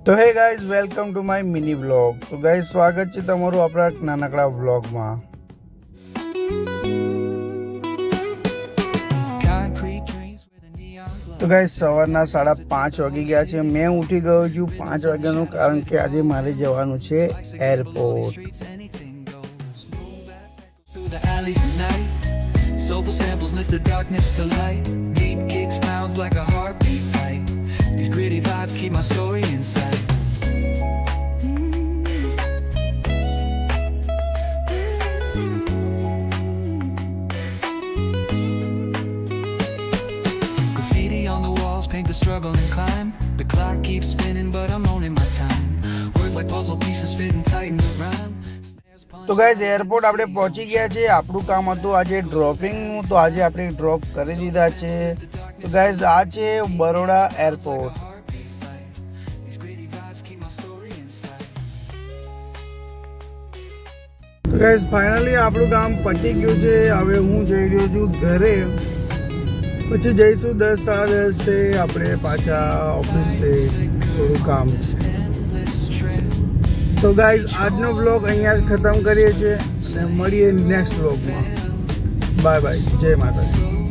તો hey guys, welcome to my mini vlog. તો guys, સ્વાગત છે તમારું આપણા નાનકડા વ્લોગમાં. તો ગાઈઝ, સવારના 5:30 વાગી ગયા છે. મેં ઉઠી ગયો છું 5 વાગ્યાનું, કારણ કે આજે મારે જવાનું છે airport. Soulful samples lift the darkness to light. Deep kicks pounds like a heartbeat fight. These gritty vibes keep my story inside. Graffiti on the walls paint the struggle and climb. The clock keeps spinning but I'm owning my time. Words like puzzle pieces fitting tight in the rhyme. તો guys, airport આપણે પહોંચી ગયા છે. આપણું કામ હતું આજે ડ્રોપિંગનું, તો આજે આપણે ડ્રોપ કરી દીધા છે. તો ગાઈઝ, આ છે બરોડા એરપોર્ટ. તો ગાઈઝ, ફાઇનલી આપણું કામ પતી ગયું છે. હવે હું જઈ રહ્યો છું ઘરે. પછી જઈશું 10 સાડા 10 છે આપણે પાછા ઓફિસે. થોડું કામ છે. તો ગાઈઝ, આજનો વ્લોગ અહીંયા જ ખતમ કરીએ છીએ અને મળીએ નેક્સ્ટ વ્લોગમાં. બાય બાય, જય માતાજી.